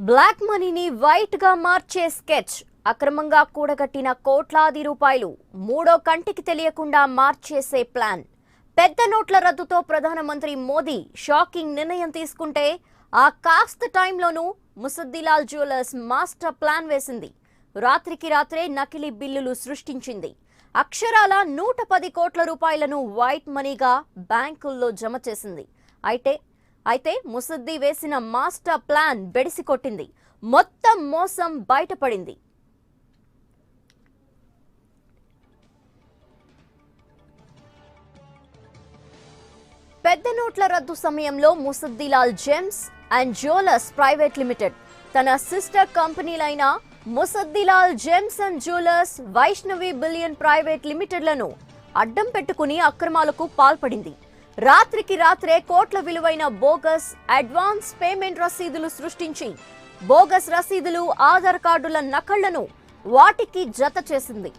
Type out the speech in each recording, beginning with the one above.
Black మనీని white గా మార్చే స్కెచ్ అక్రమంగా కూడగట్టిన కోట్లాది రూపాయలు మూడో కంటికి తెలియకుండా మార్చేసే ప్లాన్. పెద్ద నోట్ల రద్దుతో ప్రధానమంత్రి మోదీ షాకింగ్ నిర్ణయం తీసుకుంటే ఆ కాస్త టైంలోనూ ముసద్దిలాల్ జ్యువెలర్స్ మాస్టర్ ప్లాన్ వేసింది. రాత్రికి రాత్రే నకిలీ బిల్లులు సృష్టించింది. అక్షరాల 110 కోట్ల రూపాయలను వైట్ మనీగా బ్యాంకుల్లో జమ చేసింది. అయితే ముసద్ది వేసిన మాస్టర్ ప్లాన్ బెడిసి కొట్టింది. మొత్తం మోసం బయటపడింది. పెద్ద నోట్ల రద్దు సమయంలో Musaddilal gems and jewellers private limited తన సిస్టర్ కంపెనీలైన Musaddilal gems and jewellers, Vaishnavi billion private లిమిటెడ్లను అడ్డం పెట్టుకుని అక్రమాలకు పాల్పడింది. రాత్రికి రాత్రే కోట్ల విలువైన బోగస్ అడ్వాన్స్ పేమెంట్ రసీదులు సృష్టించి బోగస్ రసీదులు, ఆధార్ కార్డుల నకళ్లను వాటికి జత చేసింది.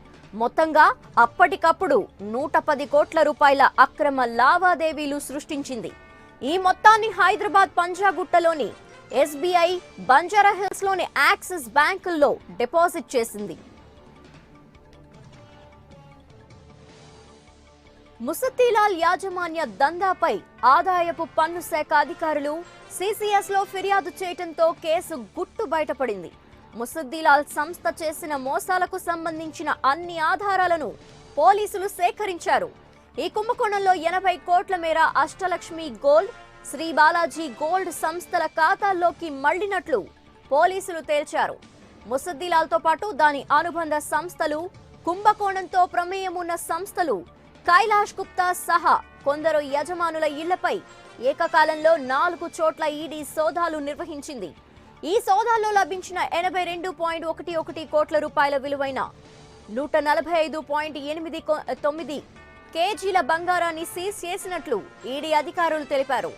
మొత్తంగా అప్పటికప్పుడు 110 కోట్ల రూపాయల అక్రమ లావాదేవీలు సృష్టించింది. ఈ మొత్తాన్ని హైదరాబాద్ పంజాగుట్టలోని ఎస్బీఐ, బంజారాహిల్స్ లోని యాక్సిస్ బ్యాంకుల్లో డిపాజిట్ చేసింది. ముసద్దిలాల్ యాజమాన్య దందాపై ఆదాయపు పన్ను శాఖ అధికారులు సిసిఎస్ లో ఫిర్యాదు చేయడంతో కేసు గుట్టు బయటపడింది. ముసద్దిలాల్ సంస్థ చేసిన మోసాలకు సంబంధించిన అన్ని ఆధారాలను పోలీసులు సేకరించారు. ఈ కుంభకోణంలో 80 కోట్ల మేర అష్టలక్ష్మి గోల్డ్, శ్రీ బాలాజీ గోల్డ్ సంస్థల ఖాతాల్లోకి మళ్లినట్లు పోలీసులు తేల్చారు. ముసద్దిలాల్ తో పాటు దాని అనుబంధ సంస్థలు, కుంభకోణంతో ప్రమేయం ఉన్న సంస్థలు, కైలాష్ గుప్తా సహా కొందరు యజమానుల ఇళ్లపై ఏకకాలంలో 4 చోట్ల ఈడీ సోదాలు నిర్వహించింది. ఈ సోదాల్లో లభించిన 82.11 కోట్ల రూపాయల విలువైన 145.89 కేజీల బంగారాన్ని సీజ్ చేసినట్లు ఈడీ అధికారులు తెలిపారు.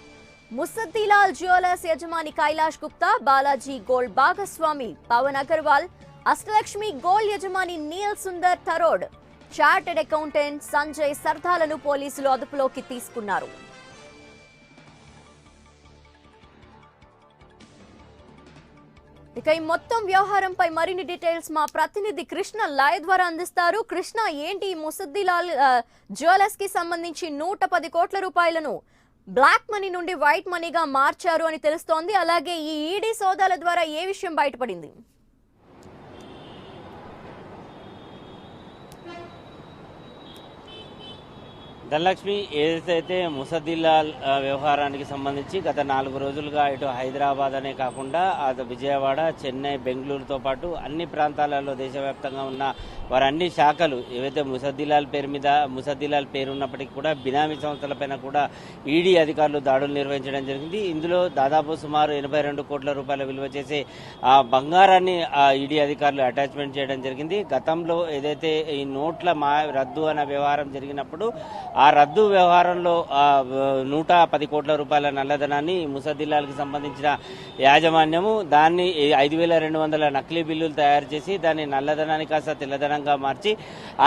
ముసద్దిలాల్ జ్యువెలర్స్ యజమాని కైలాష్ గుప్తా, బాలాజీ గోల్డ్ భాగస్వామి పవన్ అగర్వాల్, అష్టలక్ష్మి గోల్డ్ యజమాని నీల్ సుందర్ థరోడ్, చార్టెడ్ అకౌంటెంట్ సంజయ్ సర్దాలను పోలీసులు అదుపులోకి తీసుకున్నారు. ఇక ఈ మొత్తం వ్యవహారంపై మరిన్ని డీటెయిల్స్ మా ప్రతినిధి కృష్ణ లైవ్ ద్వారా అందిస్తారు. కృష్ణ, ఏంటి ముసద్దిలాల్ జ్యువెలర్స్ కి సంబంధించి 110 కోట్ల రూపాయలను బ్లాక్ మనీ నుండి వైట్ మనీగా మార్చారు అని తెలుస్తోంది. అలాగే ఈ ఈడీ సోదాల ద్వారా ఏ విషయం బయటపడింది? ధనలక్ష్మి, ఏదైతే ముసద్దిలాల్ వ్యవహారానికి సంబంధించి గత 4 రోజులుగా ఇటు హైదరాబాద్ అనే కాకుండా అటు విజయవాడ, చెన్నై, బెంగళూరుతో పాటు అన్ని ప్రాంతాలలో దేశవ్యాప్తంగా ఉన్న వారి అన్ని శాఖలు ఏవైతే ముసద్దిలాల్ పేరు ఉన్నప్పటికీ కూడా బినామీ సంస్థలపైన కూడా ఈడీ అధికారులు దాడులు నిర్వహించడం జరిగింది. ఇందులో దాదాపు సుమారు 82 కోట్ల రూపాయల విలువ చేసే ఆ బంగారాన్ని ఈడీ అధికారులు అటాచ్మెంట్ చేయడం జరిగింది. గతంలో ఏదైతే ఈ నోట్ల రద్దు అనే వ్యవహారం జరిగినప్పుడు ఆ రద్దు వ్యవహారంలో 110 కోట్ల రూపాయల నల్లధనాన్ని ముసద్దిలాల్కి సంబంధించిన యాజమాన్యము దాన్ని 5200 నకిలీ బిల్లులు తయారు చేసి దాన్ని నల్లధనాన్ని కాస్త తెల్లధనంగా మార్చి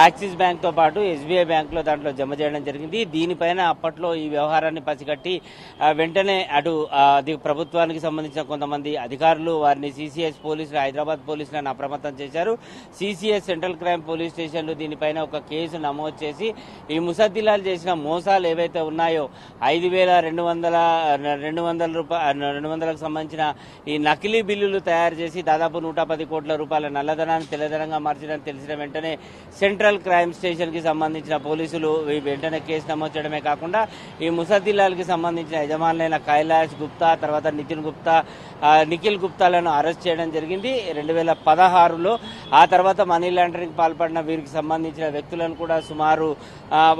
యాక్సిస్ బ్యాంక్ తో పాటు ఎస్బీఐ బ్యాంకులో దాంట్లో జమ చేయడం జరిగింది. దీనిపైన అప్పట్లో ఈ వ్యవహారాన్ని పసిగట్టి వెంటనే అటు ప్రభుత్వానికి సంబంధించిన కొంతమంది అధికారులు వారిని సిసిఎస్ పోలీసులు, హైదరాబాద్ పోలీసులను అప్రమత్తం చేశారు. సిసిఎస్ సెంట్రల్ క్రైమ్ పోలీస్ స్టేషన్లు దీనిపైన ఒక కేసు నమోదు చేసి ఈ ముసద్దిలాల్ చేసిన మోసాలు ఏవైతే ఉన్నాయో 5200కు సంబంధించిన ఈ నకిలీ బిల్లులు తయారు చేసి దాదాపు 110 కోట్ల రూపాయల నల్లధనాన్ని తెల్లధనంగా మార్చడం తెలిసిన వెంటనే సెంట్రల్ క్రైమ్ స్టేషన్ కి సంబంధించిన పోలీసులు వెంటనే కేసు నమోదు చేయడమే కాకుండా ఈ ముసద్దిలాల్ కి సంబంధించిన యజమానులైన కైలాష్ గుప్తా, తర్వాత నిఖిల్ గుప్తాలను అరెస్ట్ చేయడం జరిగింది 2016లో. ఆ తర్వాత మనీ లాండరింగ్ పాల్పడిన వీరికి సంబంధించిన వ్యక్తులను కూడా సుమారు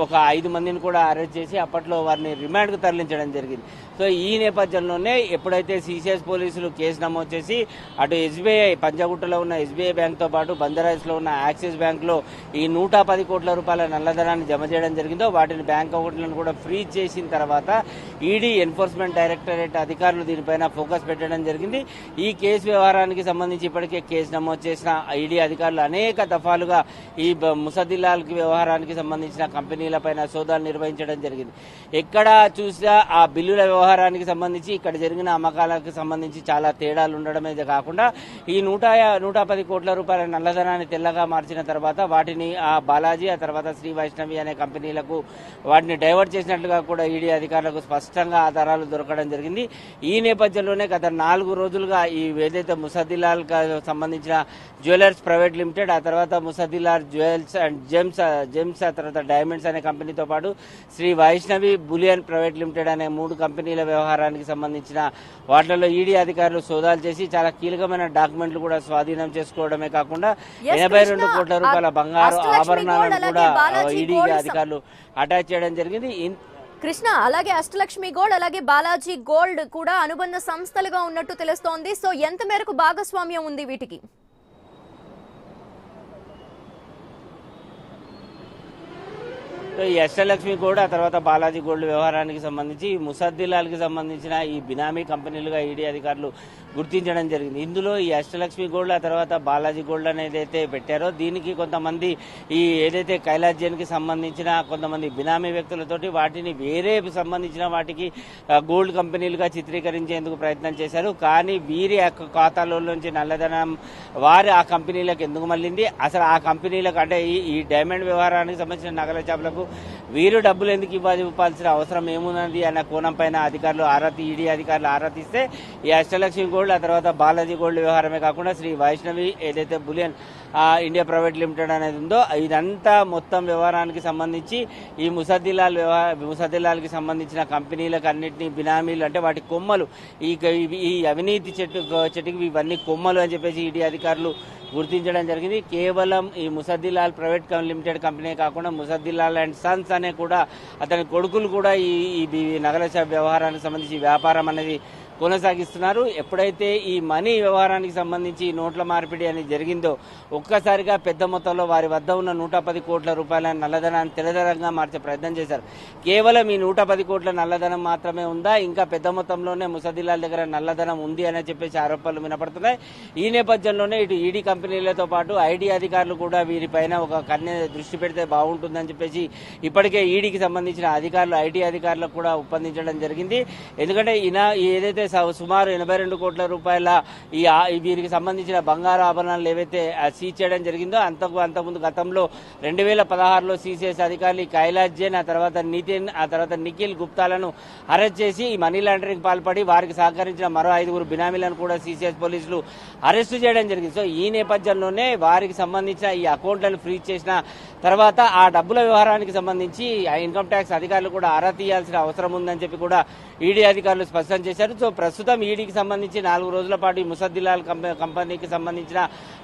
ఒక 5 మందిని కూడా అరెస్ట్ చేసి అప్పట్లో వారిని రిమాండ్కు తరలించడం జరిగింది. సో ఈ నేపథ్యంలోనే ఎప్పుడైతే సిసిఎస్ పోలీసులు కేసు నమోదు చేసి అటు ఎస్బీఐ, పంజాగుట్టలో ఉన్న ఎస్బీఐ బ్యాంక్తో పాటు బంజారాహిల్స్లో ఉన్న యాక్సిస్ బ్యాంక్లో ఈ 110 కోట్ల రూపాయల నల్లధనాన్ని జమ చేయడం జరిగిందో వాటిని బ్యాంక్ అకౌంట్లను కూడా ఫ్రీజ్ చేసిన తర్వాత ఈడీ ఎన్ఫోర్స్మెంట్ డైరెక్టరేట్ అధికారులు దీనిపైన ఫోకస్ పెట్టడం జరిగింది. ఈ కేసు వ్యవహారానికి సంబంధించి ఇప్పటికే కేసు నమోదు చేసిన ఈడీ అధికారులు అనేక దఫాలుగా ఈ ముసద్దిలాల్ వ్యవహారానికి సంబంధించిన కంపెనీలపైన సోదాలు నిర్వహించడం జరిగింది. ఎక్కడ చూసినా ఆ బిల్లుల వ్యవహారానికి సంబంధించి ఇక్కడ జరిగిన అమ్మకాలకు సంబంధించి చాలా తేడాలు ఉండడమే కాకుండా ఈ 110 కోట్ల రూపాయల నల్లధనాన్ని తెల్లగా మార్చిన తర్వాత వాటిని ఆ బాలాజీ ఆ తర్వాత శ్రీ వైష్ణవి అనే కంపెనీలకు వాటిని డైవర్ట్ చేసినట్లుగా కూడా ఈడీ అధికారులకు స్పష్టంగా ఆధారాలు దొరకడం జరిగింది. ఈ నేపథ్యంలోనే గత 4 రోజులుగా ఈ ఏదైతే ముసద్దిలాల్ సంబంధించిన జ్యువెలర్స్ ప్రైవేట్ లిమిటెడ్ ఆ తర్వాత ముసద్దిలాల్ జ్యువెల్స్ అండ్ జెమ్స్ ఆ తర్వాత డైమండ్స్ అనే కంపెనీతో పాటు Shri Vaishnavi bullion private limited అనే 3 కంపెనీల వ్యవహారానికి సంబంధించిన వాటిలో ఈడీ అధికారులు సోదాలు చేసి చాలా కీలకమైన డాక్యుమెంట్లు కూడా స్వాధీనం చేసుకోవడమే కాకుండా 82 కోట్ల రూపాయల బంగారు ఆభరణాలను కూడా ఈడీ అధికారులు అటాచ్ చేయడం జరిగింది. కృష్ణ, అలాగే అష్టలక్ష్మి గోల్డ్ అలాగే బాలాజీ గోల్డ్ కూడా అనుబంధ సంస్థలుగా ఉన్నట్టు తెలుస్తోంది. సో ఎంత మేరకు భాగస్వామ్యం ఉంది వీటికి? ఈ అష్టలక్ష్మి గోల్డ్ ఆ తర్వాత బాలాజీ గోల్డ్ వ్యవహారానికి సంబంధించి ముసద్దిలాల్కి సంబంధించిన ఈ బినామీ కంపెనీలుగా ఈడీ అధికారులు గుర్తించడం జరిగింది. ఇందులో ఈ అష్టలక్ష్మి గోల్డ్ ఆ తర్వాత బాలాజీ గోల్డ్ అనేది అయితే పెట్టారో దీనికి కొంతమంది ఈ ఏదైతే కైలాస్జన్కి సంబంధించిన కొంతమంది బినామీ వ్యక్తులతోటి వాటిని వేరే సంబంధించిన వాటికి గోల్డ్ కంపెనీలుగా చిత్రీకరించేందుకు ప్రయత్నం చేశారు. కానీ వీరి ఖాతాలో నుంచి నల్లధనం వారి ఆ కంపెనీలకు ఎందుకు మళ్ళింది, అసలు ఆ కంపెనీలకు అంటే ఈ డైమండ్ వ్యవహారానికి సంబంధించిన నగల షాపులకు వీరు డబ్బులు ఎందుకు ఇవ్వాల్సిన అవసరం ఏమున్నది అన్న కోణం పైన ఈడీ అధికారులు ఆరా తీస్తే ఈ అష్టలక్ష్మి గోల్డ్ ఆ తర్వాత బాలాజీ గోల్డ్ వ్యవహారమే కాకుండా శ్రీ వైష్ణవి ఏదైతే బులియన్ ఇండియా ప్రైవేట్ లిమిటెడ్ అనేది ఉందో ఇదంతా మొత్తం వ్యవహారానికి సంబంధించి ఈ ముసద్దిలాల్కి సంబంధించిన కంపెనీలకు అన్నింటినీ బినామీలు అంటే వాటి కొమ్మలు ఈ అవినీతి చెట్టుకి ఇవన్నీ కొమ్మలు అని చెప్పేసి ఈడీ అధికారులు గుర్తించడం జరిగింది. కేవలం ఈ ముసద్దిలాల్ ప్రైవేట్ లిమిటెడ్ కంపెనీ కాకుండా ముసద్దిలాల్ అండ్ సన్స్ అనే కూడా అతని కొడుకులు కూడా ఈ నగల షాప్ వ్యవహారానికి సంబంధించి వ్యాపారం అనేది కొనసాగిస్తున్నారు. ఎప్పుడైతే ఈ మనీ వ్యవహారానికి సంబంధించి నోట్ల మార్పిడి అనేది జరిగిందో ఒక్కసారిగా పెద్ద మొత్తంలో వారి వద్ద ఉన్న 110 కోట్ల రూపాయల నల్లధనాన్ని తెల్లధనంగా మార్చే ప్రయత్నం చేశారు. కేవలం ఈ 110 కోట్ల నల్లధనం మాత్రమే ఉందా, ఇంకా పెద్ద మొత్తంలోనే ముసద్దిలాల్ దగ్గర నల్లధనం ఉంది అని చెప్పేసి ఆరోపణలు వినపడుతున్నాయి. ఈ నేపథ్యంలోనే ఇటు ఈడీ కంపెనీలతో పాటు ఐటీ అధికారులు కూడా వీరిపైన ఒక దృష్టి పెడితే బాగుంటుందని చెప్పేసి ఇప్పటికే ఈడీకి సంబంధించిన అధికారులు ఐటీ అధికారులకు కూడా ఒప్పందించడం జరిగింది. ఎందుకంటే ఏదైతే సుమారు 82 కోట్ల రూపాయల వీరికి సంబంధించిన బంగారు ఆభరణాలు ఏవైతే సీజ్ చేయడం జరిగిందో అంతకుముందు గతంలో 2016లో సీసీఎస్ అధికారులు కైలాస్ జైన్ ఆ తర్వాత నితిన్ ఆ తర్వాత నిఖిల్ గుప్తాలను అరెస్ట్ చేసి ఈ మనీ లాండరింగ్ పాల్పడి వారికి సహకరించిన మరో 5 బినామీలను కూడా సీసీఎస్ పోలీసులు అరెస్టు చేయడం జరిగింది. సో ఈ నేపథ్యంలోనే వారికి సంబంధించిన ఈ అకౌంట్లను ఫ్రీజ్ చేసిన తర్వాత ఆ డబ్బుల వ్యవహారానికి సంబంధించి ఇన్కమ్ ట్యాక్స్ అధికారులు కూడా ఆరా తీయాల్సిన అవసరం ఉందని చెప్పి కూడా ఈడీ అధికారులు స్పష్టం చేశారు. సో ప్రస్తుతం ఈడీకి సంబంధించి 4 రోజుల పాటు ఈ ముసద్దిలాల్ కంపెనీకి సంబంధించిన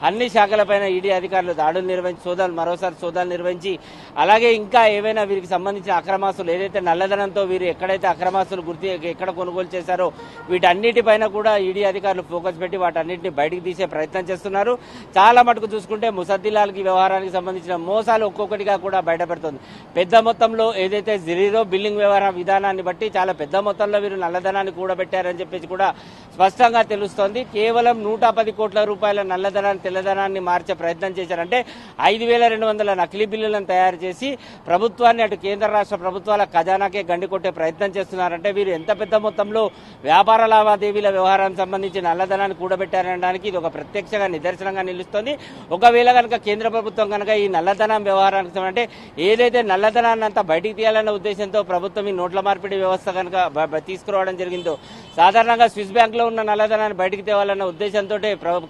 అన్ని శాఖలపైన ఈడీ అధికారులు దాడులు నిర్వహించి సోదాలు నిర్వహించి అలాగే ఇంకా ఏవైనా వీరికి సంబంధించిన అక్రమాస్తులు ఏదైతే నల్లధనంతో వీరు ఎక్కడైతే అక్రమాస్తులు ఎక్కడ కొనుగోలు చేశారో వీటన్నిటిపైన కూడా ఈడీ అధికారులు ఫోకస్ పెట్టి వాటన్నిటిని బయటికి తీసే ప్రయత్నం చేస్తున్నారు. చాలా మటుకు చూసుకుంటే ముసద్దిలాల్ వ్యవహారానికి సంబంధించిన మోసాలు ఒక్కొక్కటిగా కూడా బయటపెడుతుంది. పెద్ద మొత్తంలో ఏదైతే జీరో బిల్లింగ్ వ్యవహార విధానాన్ని బట్టి చాలా పెద్ద మొత్తంలో వీరు నల్లధనాన్ని కూడబెట్టారని చెప్పేసి కూడా స్పష్టంగా తెలుస్తోంది. కేవలం 110 కోట్ల రూపాయల నల్లధనాన్ని తెల్లధనాన్ని మార్చే ప్రయత్నం చేశారంటే 5200 నకిలీ బిల్లులను తయారు చేసి ప్రభుత్వాన్ని అటు కేంద్ర రాష్ట్ర ప్రభుత్వాల ఖజానాకే గండి కొట్టే ప్రయత్నం చేస్తున్నారంటే వీరు ఎంత పెద్ద మొత్తంలో వ్యాపార లావాదేవీల వ్యవహారానికి సంబంధించి నల్లధనాన్ని కూడబెట్టారనడానికి ఇది ఒక ప్రత్యక్షంగా నిదర్శనంగా నిలుస్తోంది. ఒకవేళ కనుక కేంద్ర ప్రభుత్వం కనుక ఈ నల్లధనం వ్యవహారానికి అంటే ఏదైతే నల్లధనాన్ని అంతా బయటికి తీయాలన్న ఉద్దేశంతో ప్రభుత్వం ఈ నోట్ల మార్పిడి వ్యవస్థ కనుక తీసుకురావడం జరిగిందో సాధారణంగా స్విస్ బ్యాంక్ లో ఉన్న నల్లధనాన్ని బయటికి తేవాలన్న ఉద్దేశంతో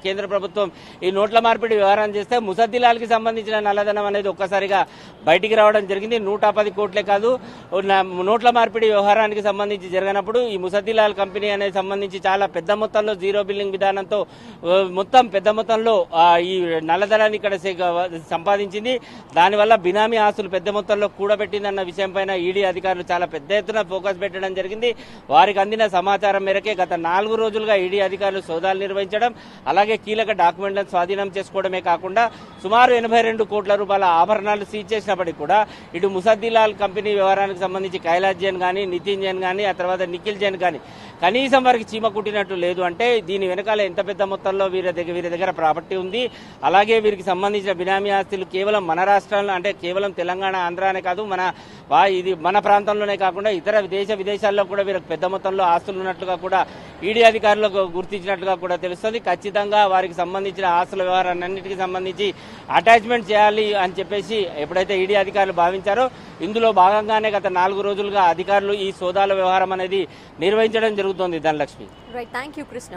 కేంద్ర ప్రభుత్వం ఈ నోట్ల మార్పిడి వ్యవహారం చేస్తే ముసద్దిలాల్కి సంబంధించిన నల్లధనం అనేది ఒక్కసారిగా బయటికి రావడం జరిగింది. 110 కోట్లే కాదు నోట్ల మార్పిడి వ్యవహారానికి సంబంధించి జరిగినప్పుడు ఈ ముసద్దిలాల్ కంపెనీ అనేది సంబంధించి చాలా పెద్ద మొత్తంలో జీరో బిల్లింగ్ విధానంతో మొత్తం పెద్ద మొత్తంలో ఈ నల్లధనాన్ని ఇక్కడ సంపాదించింది. దానివల్ల బినామీ ఆస్తులు పెద్ద మొత్తంలో కూడబెట్టిందన్న విషయం పైన ఈడీ అధికారులు చాలా పెద్ద ఎత్తున ఫోకస్ పెట్టడం జరిగింది. వారికి అందిన సమాచారం మేరకే గత 4 రోజులుగా ఈడీ అధికారులు సోదాలు నిర్వహించడం, అలాగే కీలక డాక్యుమెంట్లను స్వాధీనం చేసుకోవడమే కాకుండా సుమారు 82 కోట్ల రూపాయల ఆభరణాలు సీజ్ చేసినప్పటికీ కూడా ఇటు ముసద్దిలాల్ కంపెనీ వ్యవహారానికి సంబంధించి కైలాష్ జైన్ కానీ, నితిన్ జైన్ కానీ, ఆ తర్వాత నిఖిల్ జైన్ కానీ కనీసం వారికి చీమ కుట్టినట్టు లేదు. అంటే దీని వెనకాల ఎంత పెద్ద మొత్తంలో వీరి దగ్గర ప్రాపర్టీ ఉంది, అలాగే వీరికి సంబంధించిన బినామీ ఆస్తులు కేవలం మన రాష్ట్రంలో అంటే కేవలం తెలంగాణ, ఆంధ్రానే కాదు ఇది మన ప్రాంతంలోనే కాకుండా ఇతర విదేశాల్లో కూడా వీరికి పెద్ద మొత్తంలో ఆస్తులు ఉన్నట్లుగా కూడా ఈడీ అధికారులకు గుర్తించినట్లుగా కూడా తెలుస్తుంది. ఖచ్చితంగా వారికి సంబంధించిన ఆస్తుల వ్యవహారాన్నింటికి సంబంధించి అటాచ్మెంట్ చేయాలి అని చెప్పేసి ఎప్పుడైతే ఈడీ అధికారులు భావించారో ఇందులో భాగంగానే గత 4 రోజులుగా అధికారులు ఈ సోదాల వ్యవహారం అనేది నిర్వహించడం జరుగుతోంది. Dhanalakshmi. Right, thank you Krishna.